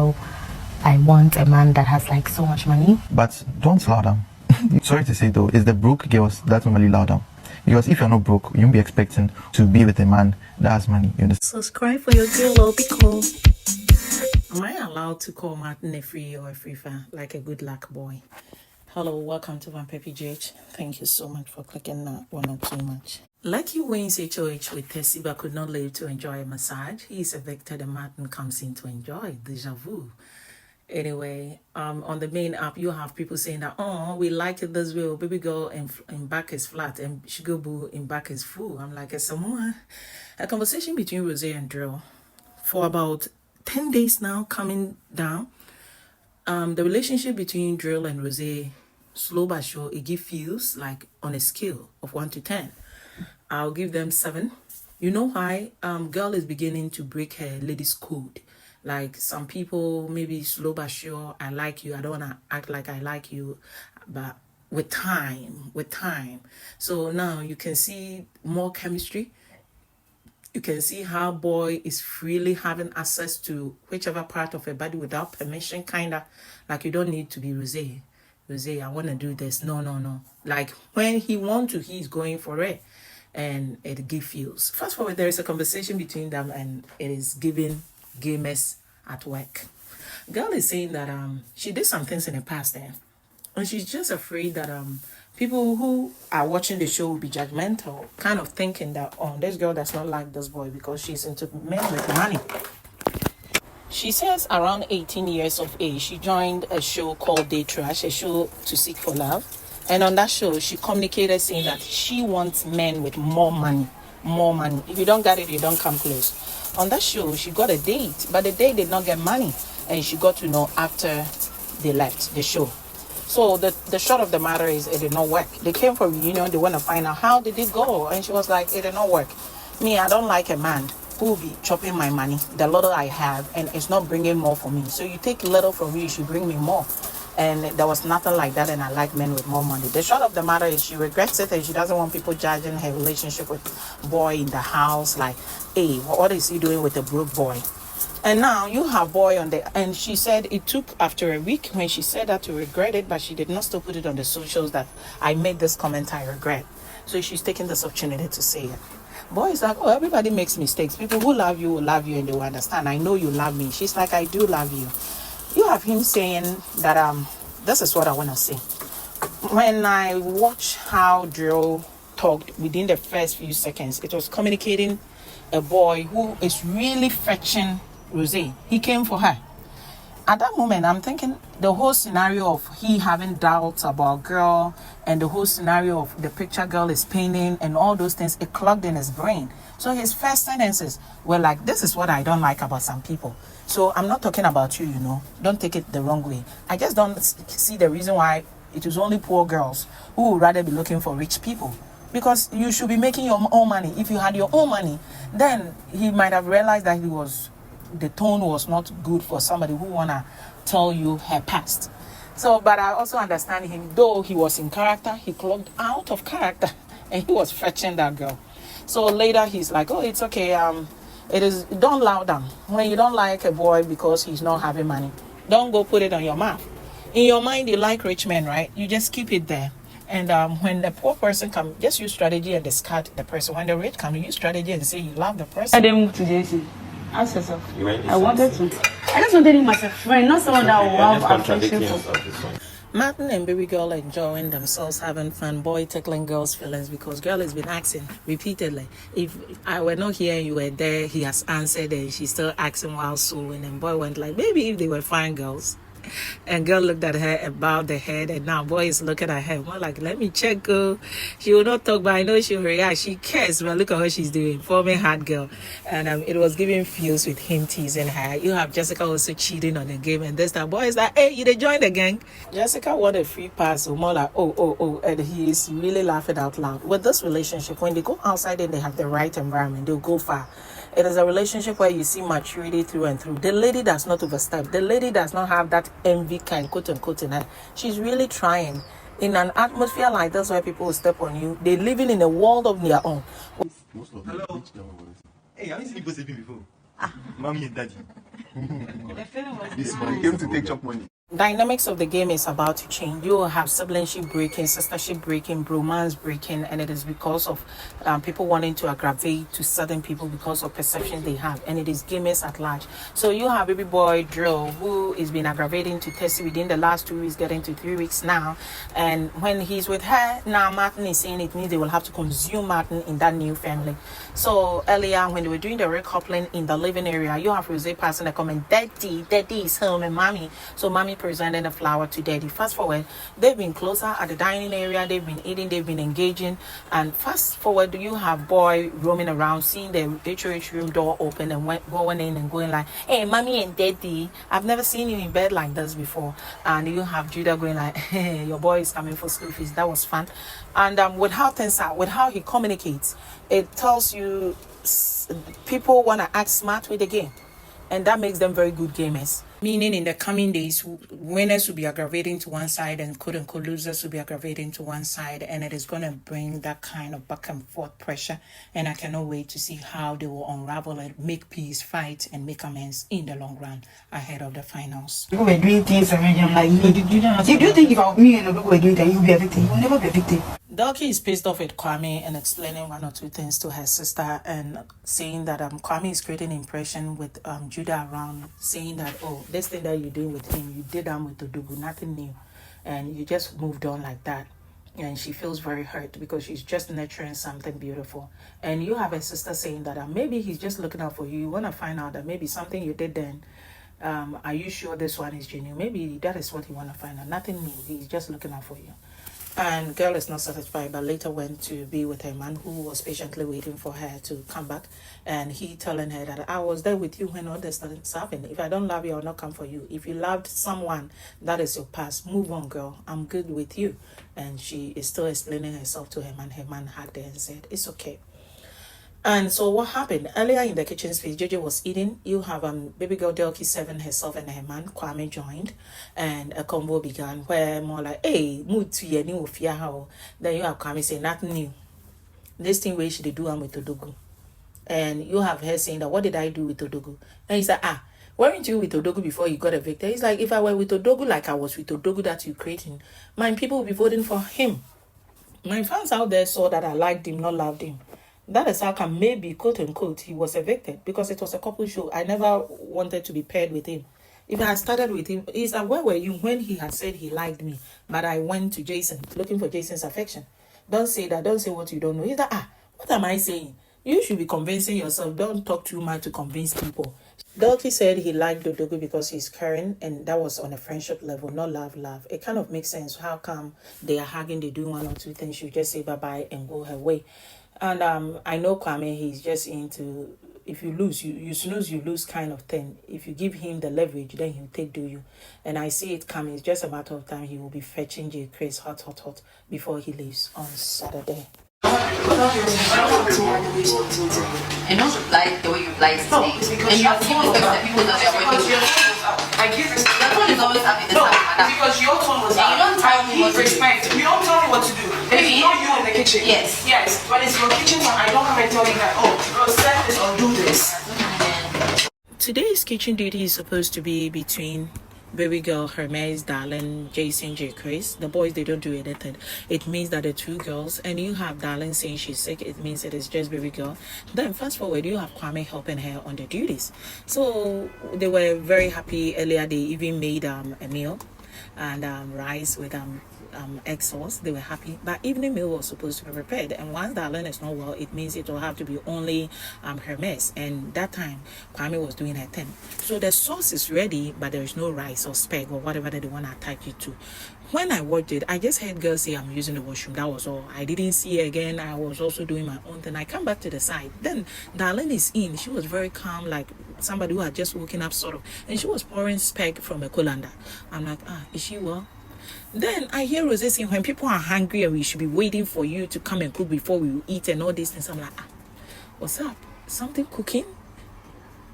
how I want a man that has like so much money. But don't slow down. Sorry to say though, it's the broke girls that normally loud down. Because if you're not broke, you won't be expecting to be with a man that has money. You understand? Subscribe for your girl, be cool. Am I allowed to call Martin a free or a free fan, like a good luck boy? Hello, welcome to Vampire PGH. Thank you so much for clicking that one or too much. Lucky wins HOH with Tessie but could not live to enjoy a massage. He is evicted and Martin comes in to enjoy. Deja vu. Anyway, on the main app, you have people saying that, oh, we like it this way. Oh, baby girl in back is flat and sugar boo in back is full. I'm like, it's a conversation between Rosé and Drill for about 10 days now coming down. The relationship between Drill and Rosé, slow but sure, it gives feels like on a scale of 1 to 10. I'll give them 7. You know why? Girl is beginning to break her ladies' code. Like some people, maybe slow but sure, I like you. I don't want to act like I like you. But with time. So now you can see more chemistry. You can see how boy is freely having access to whichever part of her body without permission, kind of. Like you don't need to be Rosé, I want to do this. No. Like when he wants to, he's going for it. And it gives feels. Fast forward, there is a conversation between them and it is giving gamers at work. Girl is saying that she did some things in the past and she's just afraid that people who are watching the show will be judgmental, kind of thinking that, oh, this girl does not like this boy because she's into men with money. She says around 18 years of age, she joined a show called Day Trash, a show to seek for love. And on that show, she communicated saying that she wants men with more money. If you don't get it, you don't come close. On that show, she got a date, but the date did not get money. And she got to know after they left the show. So the short of the matter is it did not work. They came for a reunion. They want to find out how did it go. And she was like, it did not work. Me, I don't like a man who will be chopping my money, the little I have, and it's not bringing more for me. So you take little from me, you should bring me more. And there was nothing like that, and I like men with more money. The short of the matter is she regrets it, and she doesn't want people judging her relationship with boy in the house. Like, hey, what is he doing with a broke boy? And now you have boy on the, and she said it took after a week when she said that to regret it, but she did not still put it on the socials that I made this comment I regret. So she's taking this opportunity to say it. Boy is like, oh, everybody makes mistakes. People who love you will love you and they will understand. I know you love me. She's like, I do love you. You have him saying that this is what I want to say. When I watch how Drill talked within the first few seconds, it was communicating a boy who is really fetching Rosé. He came for her. At that moment, I'm thinking the whole scenario of he having doubts about girl and the whole scenario of the picture girl is painting and all those things, it clogged in his brain. So his first sentences were like, this is what I don't like about some people. So I'm not talking about you, you know. Don't take it the wrong way. I just don't see the reason why it is only poor girls who would rather be looking for rich people. Because you should be making your own money. If you had your own money, then he might have realized that the tone was not good for somebody who wanna tell you her past. So, but I also understand him, though he was in character, he clogged out of character and he was fetching that girl. So later he's like, oh, it's okay. Don't loud down. When you don't like a boy because he's not having money, don't go put it on your mouth. In your mind, you like rich men, right? You just keep it there. And when the poor person comes, just use strategy and discard the person. When the rich come, you use strategy and say you love the person. I didn't move to JC. Ask yourself. I wanted to. I just wanted him as a friend, not someone that will have affection for. Martin and baby girl enjoying themselves, having fun, boy tickling girl's feelings because girl has been asking repeatedly. If I were not here and you were there, he has answered and she's still asking while suing. And boy went like, maybe if they were fine girls. And girl looked at her and bowed the head, and now boy is looking at her more like, let me check, girl. She will not talk, but I know she will react. She cares, but look at what she's doing, forming hard girl. And it was giving feels with him teasing her. You have Jessica also cheating on the game, and this time boy is like, hey, you did join the gang. Jessica won a free pass, so more like, oh, and he is really laughing out loud. With this relationship, when they go outside and they have the right environment, they'll go far. It is a relationship where you see maturity through and through. The lady does not overstep. The lady does not have that envy kind, quote unquote, in her. She's really trying. In an atmosphere like this where people will step on you, they're living in a world of their own. Hello. Hey, I haven't seen you go sleeping before. Mommy and daddy. This man came to take chop money. Dynamics of the game is about to change. You will have siblingship breaking, sistership breaking, bromance breaking, and it is because of people wanting to aggravate to certain people because of perceptions they have, and it is gamers at large. So you have baby boy Drill, who is been aggravating to Tessie within the last 2 weeks, getting to 3 weeks now, and when he's with her now, Martin is saying it means they will have to consume Martin in that new family. So earlier when they were doing the recoupling in the living area, you have Rosé passing a comment, daddy is home, and mommy. So mommy presented a flower to daddy. Fast forward, they've been closer at the dining area, they've been eating, they've been engaging, and fast forward, you have boy roaming around, seeing the HOH room door open and going in and going like, hey, mommy and daddy, I've never seen you in bed like this before. And you have Judah going like, hey, your boy is coming for school fees. That was fun. And with how things are, with how he communicates, it tells you people want to act smart with the game, and that makes them very good gamers. Meaning in the coming days, winners will be aggravating to one side and quote-unquote losers will be aggravating to one side, and it is going to bring that kind of back and forth pressure, and I cannot wait to see how they will unravel it, make peace, fight, and make amends in the long run ahead of the finals. People were doing things around you, I'm like, if you think about me and people were doing that, you'll be a victim. You'll never be a victim. Dalki is pissed off at Kwame and explaining one or two things to her sister, and saying that Kwame is creating an impression with Judah around, saying that, oh, this thing that you're doing with him, you did that with Odugu, nothing new, and you just moved on like that. And she feels very hurt because she's just nurturing something beautiful. And you have a sister saying that maybe he's just looking out for you. You want to find out that maybe something you did then, are you sure this one is genuine? Maybe that is what you want to find out. Nothing new. He's just looking out for you. And girl is not satisfied, but later went to be with her man who was patiently waiting for her to come back. And he telling her that I was there with you when all this things happened. If I don't love you, I'll not come for you. If you loved someone, that is your past. Move on, girl. I'm good with you. And she is still explaining herself to him, and her man hugged her and said, it's okay. And so what happened earlier in the kitchen space, JJ was eating. You have baby girl Delki serving herself and her man Kwame joined, and a combo began where more like, hey, mood to your new fear how. Then you have Kwame saying nothing new. This thing where she do with Odogu. And you have her saying that, what did I do with Odogu? And he said, weren't you with Odogu before you got evicted? He's like, if I were with Odogu like I was with Odogu that you creating, my people will be voting for him. My fans out there saw that I liked him, not loved him. That is how come maybe, quote unquote, he was evicted, because it was a couple show. I never wanted to be paired with him. If I had started with him, he's like, where were you when he had said he liked me, but I went to Jason, looking for Jason's affection? Don't say that. Don't say what you don't know. He's like, what am I saying? You should be convincing yourself. Don't talk too much to convince people. Dalki said he liked Odogu because he's caring, and that was on a friendship level, not love. It kind of makes sense. How come they are hugging, they do one or two things, you just say bye-bye and go her way. And I know Kwame, he's just into, if you lose, you snooze, you lose kind of thing. If you give him the leverage, then he'll take do you. And I see it coming. It's just a matter of time. He will be fetching J. Chris hot before he leaves on Saturday. And don't like the way you like today. And you have to respect that people know they're working. I give respect. Your tone is always having this kind Because your tone was you don't tell me what to do. respect. You don't tell me what to do. It's not you in the kitchen. Yes. Yes. But it's your kitchen when I don't come and tell you that, oh, go set this or do this. Today's kitchen duty is supposed to be between baby girl Hermes, Darling, Jason, J. Chris. The boys, they don't do anything. It means that the two girls, and you have Darling saying she's sick, it means it is just baby girl. Then fast forward, you have Kwame helping her on the duties. So they were very happy. Earlier they even made a meal and rice with egg sauce. They were happy, but evening meal was supposed to be prepared, and once Darlene is not well, it means it will have to be only Hermes, and that time Kwame was doing her thing. So the sauce is ready, but there is no rice or speg or whatever that they want to attach it to. When I watched it, I just heard girls say I'm using the washroom. That was all. I didn't see her again. I was also doing my own thing. I come back to the side. Then Darlene is in. She was very calm, like somebody who had just woken up sort of, and she was pouring speg from a colander. I'm like, is she well? Then I hear Rosé saying when people are hungry and we should be waiting for you to come and cook before we eat and all these things. I'm like, what's up? Something cooking?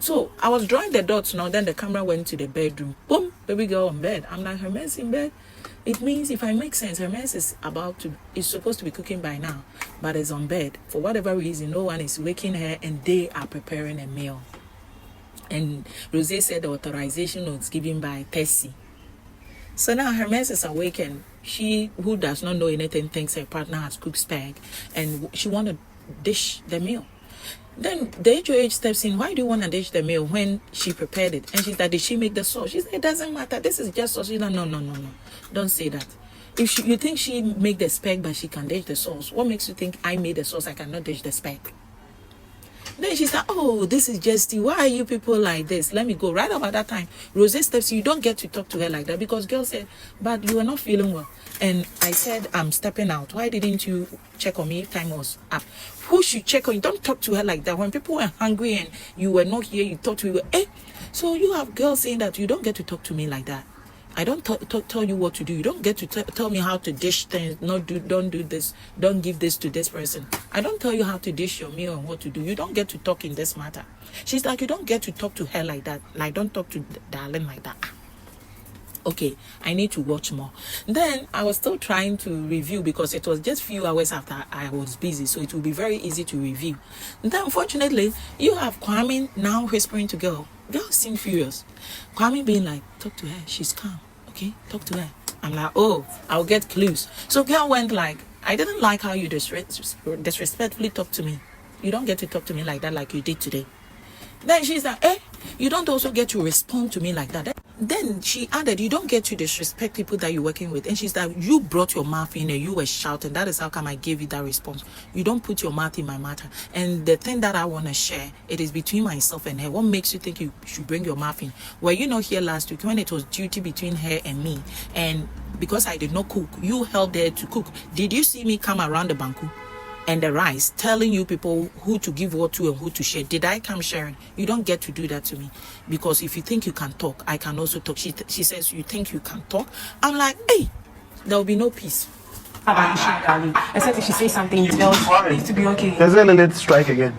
So I was drawing the dots now. Then the camera went to the bedroom. Boom, baby girl on bed. I'm like, Hermes in bed? It means, if I make sense, Hermes is supposed to be cooking by now, but is on bed. For whatever reason, no one is waking her and they are preparing a meal. And Rose said the authorization was given by Tessie. So now Hermes is awake, and she, who does not know anything, thinks her partner has cooked spag, and she want to dish the meal. Then the HOH steps in. Why do you want to dish the meal when she prepared it? And she's like, did she make the sauce? She said, it doesn't matter. This is just sauce. She's like, no. Don't say that. If you think she make the spag, but she can dish the sauce, what makes you think I made the sauce, I cannot dish the spag? Then she's like, oh, this is just, why are you people like this? Let me go. Right about that time, Rose steps, you don't get to talk to her like that, because girl said, but you are not feeling well. And I said, I'm stepping out. Why didn't you check on me if time was up? Who should check on you? Don't talk to her like that. When people were hungry and you were not here, you thought we were, So you have girls saying that you don't get to talk to me like that. I don't tell you what to do. You don't get to tell me how to dish things. Don't do this. Don't give this to this person. I don't tell you how to dish your meal and what to do. You don't get to talk in this matter. She's like, you don't get to talk to her like that. Like, don't talk to darling like that. Okay, I need to watch more. Then I was still trying to review, because it was just few hours after I was busy, so it will be very easy to review. And then unfortunately, you have Kwame now whispering to girl. Girl seemed furious. Kwame being like, talk to her. She's calm. Okay, talk to her. I'm like, oh, I'll get clues. So girl went like, I didn't like how you disrespectfully talk to me. You don't get to talk to me like that, like you did today. Then she's like, you don't also get to respond to me like that. Then she added, you don't get to disrespect people that you're working with. And she's like, you brought your mouth in and you were shouting. That is how come I gave you that response. You don't put your mouth in my matter. And the thing that I want to share, it is between myself and her. What makes you think you should bring your mouth in? Were you not here last week when it was duty between her and me? And because I did not cook, you helped her to cook. Did you see me come around the banku and the rice, telling you people who to give what to and who to share? Did I come sharing? You don't get to do that to me. Because if you think you can talk, I can also talk. She says, you think you can talk? I'm like, hey, there will be no peace. Except if she says something else, needs to be okay. There's a Lilith strike again.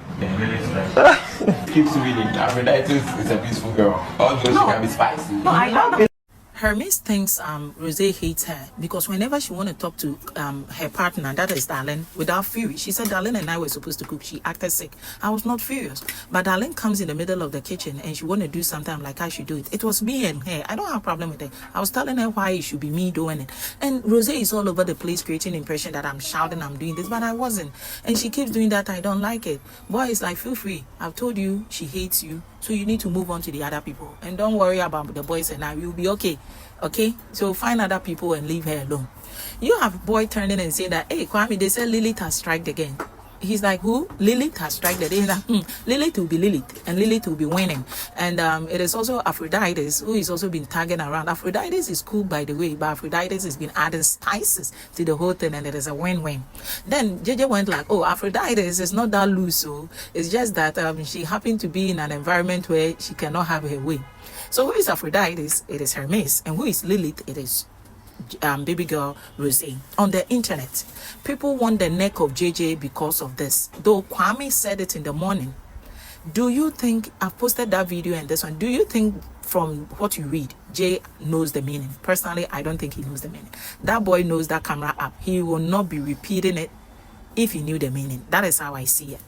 Keeps reading. Aphrodite is a peaceful girl. Although she can be spicy. No, I love that. Hermes thinks Rose hates her because whenever she want to talk to her partner, that is Darlene, without fury. She said Darlene and I were supposed to cook. She acted sick. I was not furious. But Darlene comes in the middle of the kitchen and she want to do something. I'm like, I should do it. It was me and her. I don't have a problem with it. I was telling her why it should be me doing it. And Rose is all over the place creating impression that I'm shouting, I'm doing this, but I wasn't. And she keeps doing that. I don't like it. Boy, it's like, feel free. I've told you she hates you. So you need to move on to the other people. And don't worry about the boys and I. You'll be okay. Okay? So find other people and leave her alone. You have boy turning and saying that, hey, Kwame, they said Lilith has striked again. He's like, who? Lilith has striked again. He's like, Lilith will be Lilith. And Lilith will be winning. And it is also Aphrodite who is also been tagging around. Aphrodite is cool, by the way. But Aphrodite has been adding spices to the whole thing. And it is a win-win. Then JJ went like, oh, Aphrodite is not that loose. So it's just that she happened to be in an environment where she cannot have her way. So who is Aphrodite? It is Hermes. And who is Lilith? It is baby girl Rose. On the internet, people want the neck of JJ because of this. Though Kwame said it in the morning. Do you think, I've posted that video and this one, do you think from what you read, Jay knows the meaning? Personally, I don't think he knows the meaning. That boy knows that camera app. He will not be repeating it if he knew the meaning. That is how I see it.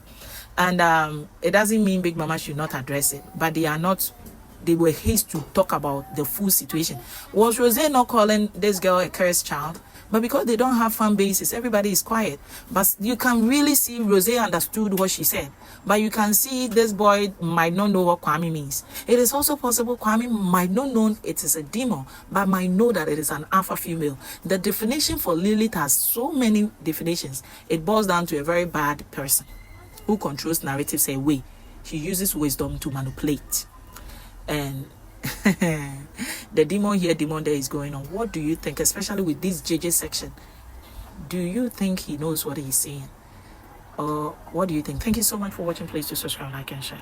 And it doesn't mean Big Mama should not address it, but they were hasty to talk about the full situation. Was Rose not calling this girl a cursed child? But because they don't have fan bases, everybody is quiet. But you can really see Rose understood what she said. But you can see this boy might not know what Kwame means. It is also possible Kwame might not know it is a demon, but might know that it is an alpha female. The definition for Lilith has so many definitions. It boils down to a very bad person who controls narratives away. She uses wisdom to manipulate. And the demon here, demon there is going on. What do you think, especially with this JJ section? Do you think he knows what he's saying? Or what do you think? Thank you so much for watching. Please do subscribe, like, and share.